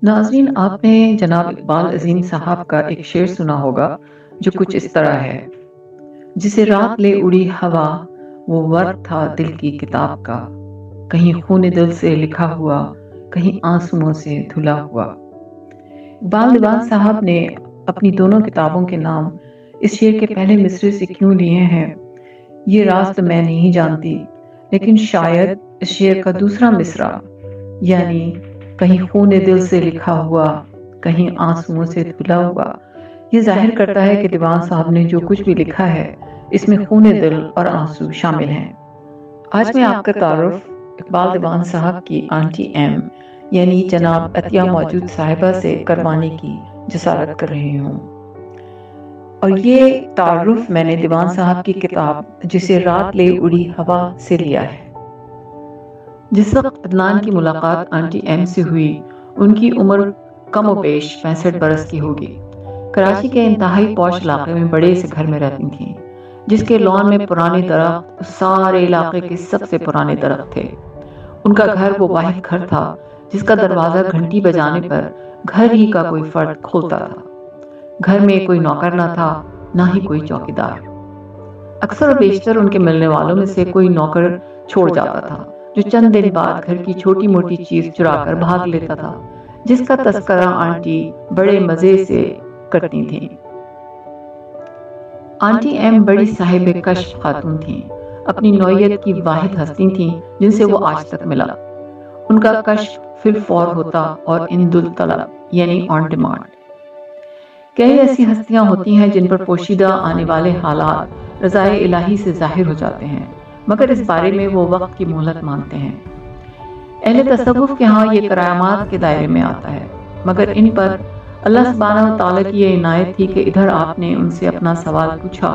ناظرین، آپ نے جناب اقبال عظیم صاحب کا ایک شعر سنا ہوگا جو کچھ اس طرح ہے: جسے رات لے اڑی ہوا، وہ ورق تھا دل کی کتاب کا، کہیں خون دل سے لکھا ہوا، کہیں آنسوؤں سے دھلا ہوا۔ اقبال دیوان صاحب نے اپنی دونوں کتابوں کے نام اس شعر کے پہلے مصرے سے کیوں لیے ہیں، یہ راز تو میں نہیں جانتی، لیکن شاید اس شعر کا دوسرا مصرع، یعنی کہیں خون دل سے لکھا ہوا، کہیں آنسوؤں سے دھلا ہوا، یہ ظاہر کرتا ہے کہ دیوان صاحب نے جو کچھ بھی لکھا ہے اس میں خون دل اور آنسو شامل ہیں۔ آج میں آپ کا تعارف اقبال دیوان صاحب کی آنٹی ایم یعنی جناب عطیہ موجود صاحبہ سے کروانے کی جسارت کر رہی ہوں، اور یہ تعارف میں نے دیوان صاحب کی کتاب جسے رات لے اڑی ہوا سے لیا ہے۔ جس وقت عدنان کی ملاقات آنٹی ایم سے ہوئی، ان کی عمر کم و بیش 65 برس کی ہوگی۔ کراچی کے انتہائی پوش علاقے میں بڑے سے گھر میں رہتی تھیں، جس کے لان میں پرانے درخت سارے علاقے کے سب سے پرانے درخت تھے۔ ان کا گھر وہ واحد گھر تھا جس کا دروازہ گھنٹی بجانے پر گھر ہی کا کوئی فرد کھولتا تھا۔ گھر میں کوئی نوکر نہ تھا، نہ ہی کوئی چوکیدار۔ اکثر و بیشتر ان کے ملنے والوں میں سے کوئی نوکر چھوڑ جاتا تھا جو چند دن بعد گھر کی چھوٹی موٹی چیز چرا کر بھاگ لیتا تھا، جس کا تذکرہ آنٹی بڑے مزے سے کرتی تھیں۔ آنٹی ایم بڑی صاحب کشف خاتون تھیں، اپنی نوعیت کی واحد ہستی تھیں جن سے وہ آج تک ملا۔ ان کا کشف فی الفور ہوتا اور اند الطلب یعنی آن ڈیمانڈ۔ کئی ایسی ہستیاں ہوتی ہیں جن پر پوشیدہ آنے والے حالات رضائے الہی سے ظاہر ہو جاتے ہیں، مگر اس بارے میں وہ وقت کی مہلت مانگتے ہیں۔ اہل تصوف کے ہاں یہ کرامات کے دائرے میں آتا ہے، مگر ان پر اللہ سبحانہ وتعالیٰ کی یہ عنایت تھی کہ ادھر آپ نے ان سے اپنا سوال پوچھا،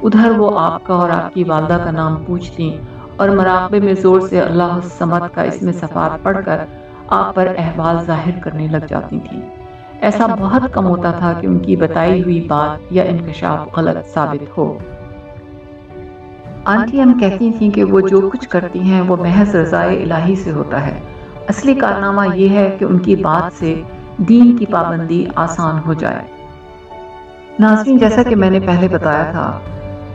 ادھر وہ آپ کا اور آپ کی والدہ کا نام پوچھتی اور مراقبے میں زور سے اللہ الصمد کا اسم صفات پڑھ کر آپ پر احوال ظاہر کرنے لگ جاتی تھیں۔ ایسا بہت کم ہوتا تھا کہ ان کی بتائی ہوئی بات یا انکشاف غلط ثابت ہو۔ آنٹی ہم کہتی تھیں کہ وہ جو کچھ کرتی ہیں وہ محض رضائے الہی سے ہوتا ہے۔ اصلی کارنامہ یہ ہے کہ ان کی بات سے دین کی پابندی آسان ہو جائے۔ ناظرین، جیسا کہ میں نے پہلے بتایا تھا،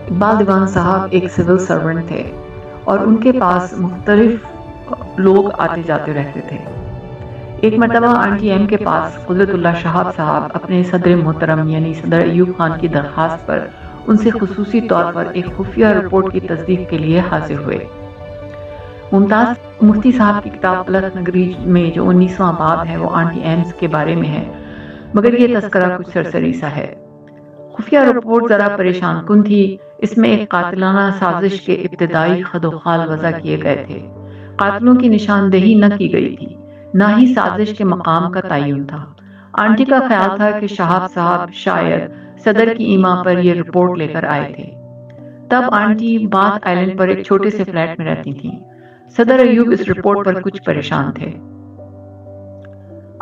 اقبال دیوان صاحب ایک سول سرونٹ تھے اور ان کے پاس مختلف لوگ آتے جاتے رہتے تھے۔ ایک مرتبہ آنٹی ایم کے پاس قدرت اللہ شہاب صاحب اپنے صدر محترم یعنی صدر ایوب خان کی درخواست پر ان سے خصوصی طور پر ایک خفیہ رپورٹ کی تصدیق کے لیے حاضر ہوئے۔ ممتاز مفتی صاحب کی کتاب الگ نگری میں جو 19واں باب ہے وہ آنٹی ایمز کے بارے میں ہے، مگر یہ تذکرہ کچھ سرسری سا ہے۔ خفیہ رپورٹ ذرا پریشان کن تھی۔ اس میں ایک قاتلانہ سازش کے ابتدائی خد و خال وضع کیے گئے تھے۔ قاتلوں کی نشاندہی نہ کی گئی تھی، نہ ہی سازش کے مقام کا تعین تھا۔ آنٹی کا خیال تھا کہ شہاب صاحب شاید صدر کی ایما پر یہ رپورٹ لے کر آئے تھے۔ تب آنٹی بات آئلینڈ پر ایک چھوٹے سے فلیٹ میں رہتی تھیں۔ صدر ایوب اس رپورٹ پر کچھ پریشان تھے۔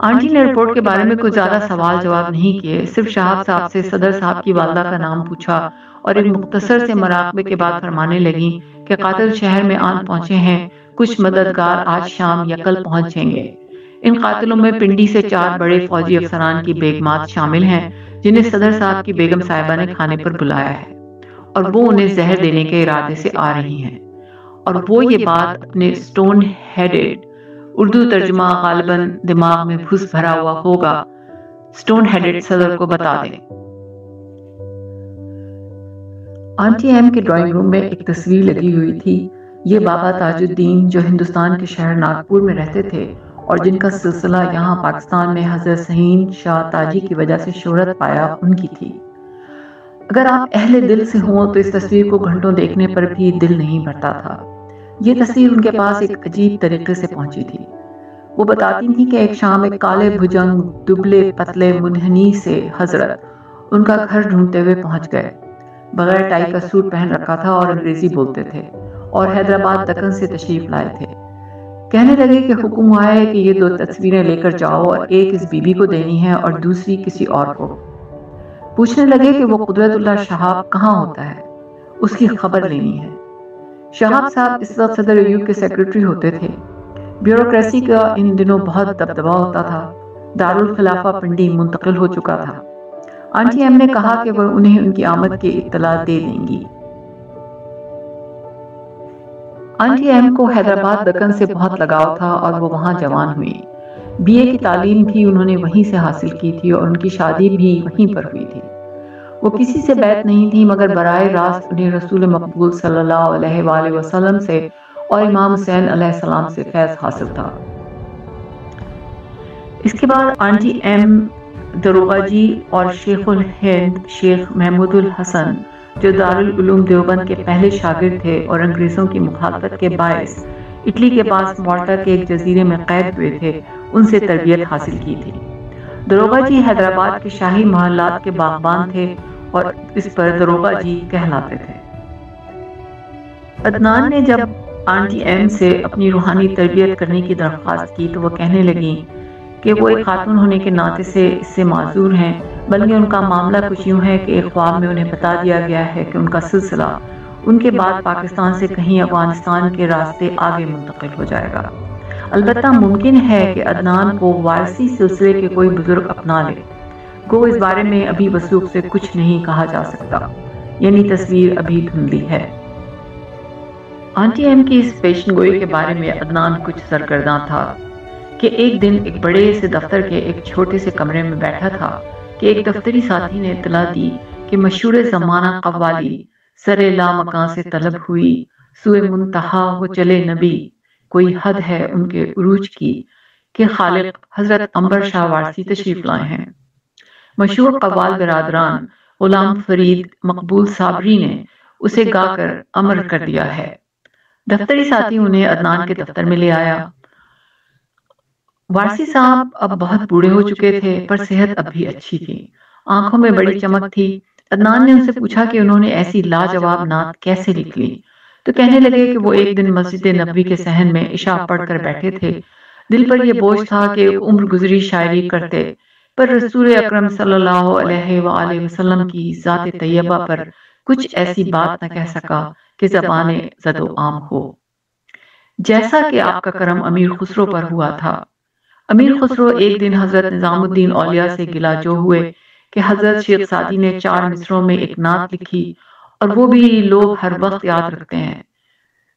آنٹی نے رپورٹ کے بارے میں کچھ زیادہ سوال جواب نہیں کیے، صرف شہاب صاحب سے صدر صاحب کی والدہ کا نام پوچھا اور ایک مختصر سے مراقبے کے بعد فرمانے لگیں کہ قاتل شہر میں آن پہنچے ہیں، کچھ مددگار آج شام یا کل پہنچیں گے۔ ان قاتلوں میں پنڈی سے 4 بڑے فوجی افسران کی بیگمات شامل ہیں جنہیں صدر صاحب کی بیگم صاحبہ نے کھانے پر بلایا ہے، اور وہ انہیں زہر دینے کے ارادے سے آ رہی ہیں، اور وہ یہ بات اپنے سٹون ہیڈڈ اردو ترجمہ غالباً دماغ میں بھس بھرا ہوا ہوگا سٹون ہیڈڈ صدر کو بتا دیں۔ آنٹی ایم کے ڈرائنگ روم میں ایک تصویر لگی ہوئی تھی۔ یہ بابا تاج الدین جو ہندوستان کے شہر ناگپور میں رہتے تھے اور جن کا سلسلہ یہاں پاکستان میں حضرت سہین شاہ تاجی کی وجہ سے شہرت پایا، ان کی تھی۔ اگر آپ اہل دل سے ہوں تو اس تصویر کو گھنٹوں دیکھنے پر بھی دل نہیں بھرتا تھا۔ یہ تصویر ان کے پاس ایک عجیب طریقے سے پہنچی تھی۔ وہ بتاتی تھی کہ ایک شام ایک کالے بھجنگ دبلے پتلے منحنی سے حضرت ان کا گھر ڈھونڈتے ہوئے پہنچ گئے۔ بغیر ٹائی کا سوٹ پہن رکھا تھا اور انگریزی بولتے تھے، اور حیدرآباد دکن سے تشریف لائے تھے۔ کہنے لگے کہ حکم ہوا ہے کہ یہ 2 تصویریں لے کر جاؤ، اور ایک اس بی بی کو دینی ہے اور دوسری کسی اور کو۔ پوچھنے لگے کہ وہ قدرت اللہ شہاب کہاں ہوتا ہے، اس کی خبر لینی ہے۔ شہاب صاحب اس وقت صدر ایوب کے سیکرٹری ہوتے تھے۔ بیوروکریسی کا ان دنوں بہت دبدبا ہوتا تھا۔ دارالخلافہ پنڈی منتقل ہو چکا تھا۔ آنٹی ایم نے کہا کہ وہ انہیں ان کی آمد کی اطلاع دے دیں گی۔ آنٹی ایم کو حیدرآباد دکن سے بہت لگاؤ تھا اور وہ وہاں جوان ہوئی۔ بی اے کی تعلیم بھی انہوں نے وہیں سے حاصل کی تھی اور ان کی شادی بھی وہیں پر ہوئی تھی۔ وہ کسی سے بیعت نہیں تھی مگر براہ راست انہیں رسول مقبول صلی اللہ علیہ وآلہ وسلم سے اور امام حسین علیہ السلام سے فیض حاصل تھا۔ اس کے بعد آنٹی ایم دروغہ جی اور شیخ الہند شیخ محمود الحسن جو دارالعلوم دیوبند کے پہلے شاگرد تھے اور انگریزوں کی مخالفت کے باعث اٹلی کے پاس مالٹا کے ایک جزیرے میں قید ہوئے تھے، ان سے تربیت حاصل کی تھی۔ دروغہ جی حیدرآباد کے شاہی محلات کے باغبان تھے اور اس پر دروغہ جی کہلاتے تھے۔ عدنان نے جب آنٹی ایم سے اپنی روحانی تربیت کرنے کی درخواست کی تو وہ کہنے لگیں کہ وہ ایک خاتون ہونے کے ناطے سے اس سے معذور ہیں، بلکہ ان کا معاملہ کچھ یوں ہے کہ ایک خواب میں انہیں بتا دیا گیا ہے کہ ان کا سلسلہ ان کے بعد پاکستان سے کہیں افغانستان کے راستے آگے منتقل ہو جائے گا۔ البتہ ممکن ہے کہ عدنان کو وارثی سلسلے کے کوئی بزرگ اپنا لے، گو اس بارے میں ابھی وثوق سے کچھ نہیں کہا جا سکتا، یعنی تصویر ابھی دھندلی ہے۔ آنٹی ایم کی اس پیشن گوئی کے بارے میں عدنان کچھ سرگرداں تھا کہ ایک دن ایک بڑے سے دفتر کے ایک چھوٹے سے کمرے میں بیٹھا تھا کہ ایک دفتری ساتھی نے اطلاع دی کہ مشہور زمانہ قوالی سر لا مکان سے طلب ہوئی، سوئے منتہا وہ چلے نبی، کوئی حد ہے ان کے عروج کی، کہ خالق حضرت عنبر شاہ وارثی تشریف لائے ہیں۔ مشہور قوال برادران غلام فرید مقبول صابری نے اسے گا کر امر کر دیا ہے۔ دفتری ساتھی انہیں عدنان کے دفتر میں لے آیا۔ وارثی صاحب اب بہت بوڑھے ہو چکے تھے پر صحت اب بھی اچھی تھی، آنکھوں میں بڑی چمک تھی۔ عدنان نے ان سے پوچھا کہ انہوں نے ایسی لاجواب نعت کیسے لکھ لی، تو کہنے لگے کہ وہ ایک دن مسجد نبوی کے صحن میں عشاء پڑھ کر بیٹھے تھے، دل پر یہ بوجھ تھا کہ عمر گزری شاعری کرتے پر رسول اکرم صلی اللہ علیہ وآلہ وسلم کی ذات طیبہ پر کچھ ایسی بات نہ کہہ سکا کہ زبان زد و عام ہو، جیسا کہ آپ کا کرم امیر خسرو پر ہوا تھا۔ امیر خسرو ایک دن حضرت نظام الدین اولیاء سے گلا جو ہوئے کہ حضرت شیخ سعدی نے 4 مصروں میں ایک نعت لکھی اور وہ بھی لوگ ہر وقت یاد رکھتے ہیں،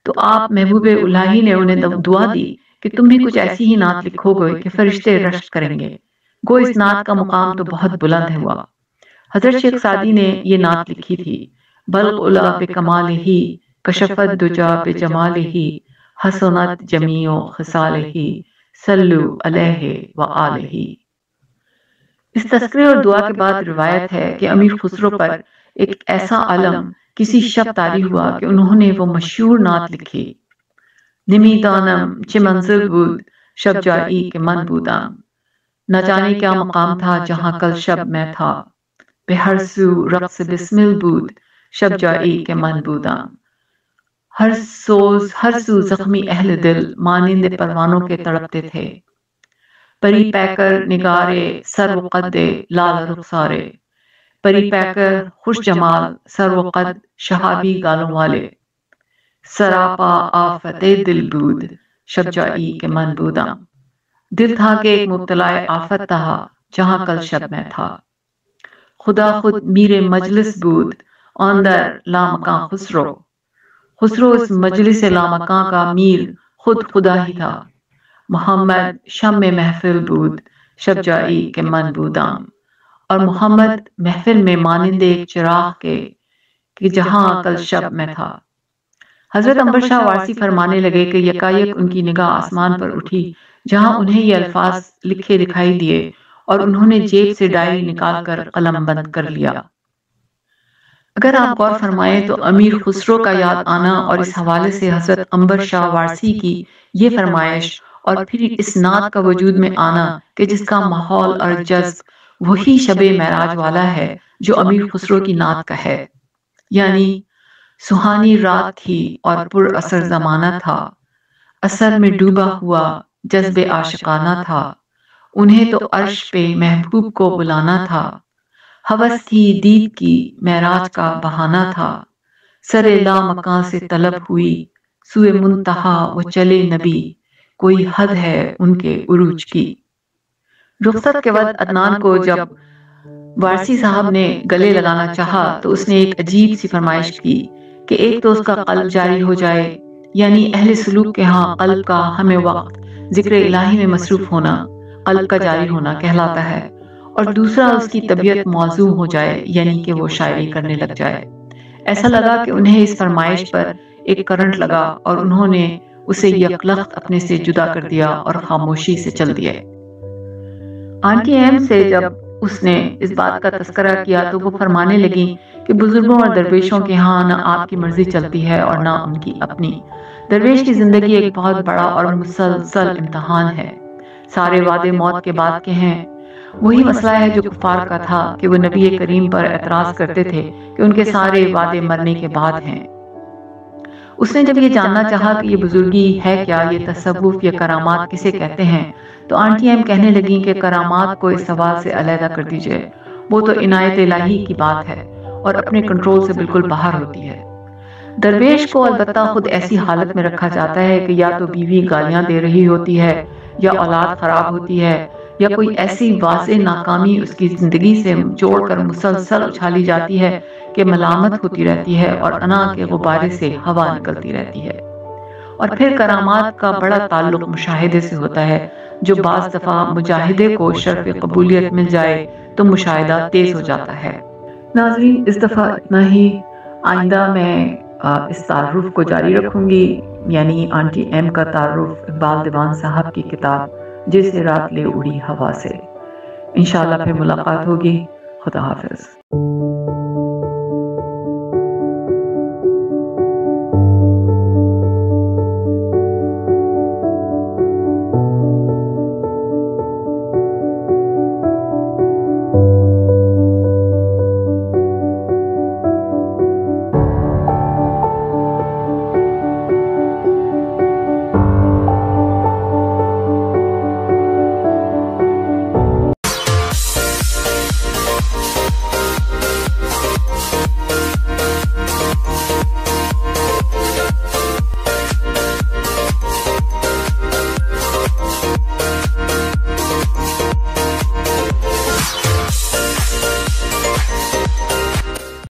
تو آپ محبوب الہی نے انہیں دعا دی کہ تم بھی کچھ ایسی ہی نعت لکھو گے کہ فرشتے رشک کریں گے، گو اس نعت کا مقام تو بہت بلند ہوا۔ حضرت شیخ سعدی نے یہ نعت لکھی تھی، بلغ الا بکمالہ کشفت دجا بجمالہ حسنت جمیع خصالہ صلو علیہ وآلہ۔ اس تذکرے اور دعا کے بعد روایت ہے کہ امیر خسرو پر ایک ایسا علم کسی شب طاری ہوا کہ انہوں نے وہ مشہور نعت لکھی، نمی دانم چه منزل بود شب جائی کے من بودم، نہ جانے کیا مقام تھا جہاں کل شب میں تھا، بے ہر سو رقص بسمل بود شب جائی کے من بودم، ہر سو زخمی اہل دل مانند پروانوں کے تڑپتے تھے، پری پیکر نگارے سر و قد لال رخسارے، پری پیکر خوش جمال سر و قد شہابی گالوں والے، سراپا آفت دل بود شب جائی کے من بودم، دل تھا کہ ایک مبتلا آفت تھا جہاں کل شب میں تھا، خدا خود میر مجلس بود اندر لامکاں خسرو، خسرو اس مجلس لامکاں کا میر خود خدا ہی تھا، محمد شم محفل بود شب جائی کے من بودم، اور محمد محفل میں مانند ایک چراغ کے کہ جہاں کل شب میں تھا۔ حضرت عنبر شاہ وارثی فرمانے لگے کہ یکایک ان کی نگاہ آسمان پر اٹھی جہاں انہیں یہ الفاظ لکھے دکھائی دیے اور انہوں نے جیب سے ڈائری نکال کر قلم بند کر لیا۔ اگر آپ غور فرمائیں تو امیر خسرو کا یاد آنا اور اس حوالے سے حضرت عنبر شاہ وارثی کی یہ فرمائش اور پھر اس نعت کا وجود میں آنا کہ جس کا ماحول اور جذب وہی شب معراج والا ہے جو امیر خسرو کی نعت کا ہے، یعنی سہانی رات تھی اور پر اثر زمانہ تھا، اثر میں ڈوبا ہوا جذب عاشقانہ تھا، انہیں تو عرش پہ محبوب کو بلانا تھا، ہوس تھی دید کی معراج کا بہانہ تھا، سر لا مکان سے طلب ہوئی سوئے منتہا وہ چلے نبی، کوئی حد ہے ان کے عروج کی۔ رخصت کے وقت عدنان کو جب وارسی صاحب نے گلے لگانا چاہا تو اس نے ایک عجیب سی فرمائش کی کہ ایک تو اس کا قلب جاری ہو جائے، یعنی اہل سلوک کے ہاں قلب کا ہمیں وقت ذکر الہی میں مصروف ہونا قلب کا جاری ہونا کہلاتا ہے، اور دوسرا اس کی طبیعت موزوں ہو جائے، یعنی کہ وہ شاعری کرنے لگ جائے۔ ایسا لگا کہ انہیں اس فرمائش پر ایک کرنٹ لگا اور انہوں نے اسے یکلخت اپنے سے جدا کر دیا اور خاموشی سے چل دیے۔ آنٹی ایم سے جب اس نے اس بات کا تذکرہ کیا تو وہ فرمانے لگی کہ بزرگوں اور درویشوں کے ہاں نہ آپ کی مرضی چلتی ہے اور نہ ان کی اپنی۔ درویش کی زندگی ایک بہت بڑا اور مسلسل امتحان ہے، سارے وعدے موت کے بعد کے ہیں۔ وہی مسئلہ ہے جو کفار کا تھا کہ وہ نبی کریم پر اعتراض کرتے تھے کہ ان کے سارے وعدے مرنے کے بعد ہیں۔ اس نے جب یہ جاننا چاہا کہ یہ بزرگی ہے کیا، یہ تصوف یا کرامات کسے کہتے ہیں، تو آنٹی ایم کہنے لگیں کہ کرامات کو اس سوال سے علیحدہ کر دیجئے، وہ تو عنایت الہی کی بات ہے اور اپنے کنٹرول سے بالکل باہر ہوتی ہے۔ درویش کو البتہ خود ایسی حالت میں رکھا جاتا ہے کہ یا تو بیوی گالیاں دے رہی ہوتی ہے، یا اولاد خراب ہوتی ہے، یا کوئی ایسی واضح ناکامی اس کی زندگی سے جوڑ کر مسلسل اچھالی جاتی ہے کہ ملامت ہوتی رہتی ہے اور انا کے غبارے سے ہوا نکلتی رہتی ہے۔ اور پھر کرامات کا بڑا تعلق مشاہدے سے ہوتا ہے، جو بعض دفعہ مجاہدے کو شرف قبولیت مل جائے تو مشاہدہ تیز ہو جاتا ہے۔ ناظرین، اس دفعہ اتنا ہی۔ آئندہ میں اس تعارف کو جاری رکھوں گی، یعنی آنٹی ایم کا تعارف اقبال دیوان صاحب کی کتاب جسے رات لے اڑی ہوا سے۔ انشاءاللہ پھر ملاقات ہوگی۔ خدا حافظ۔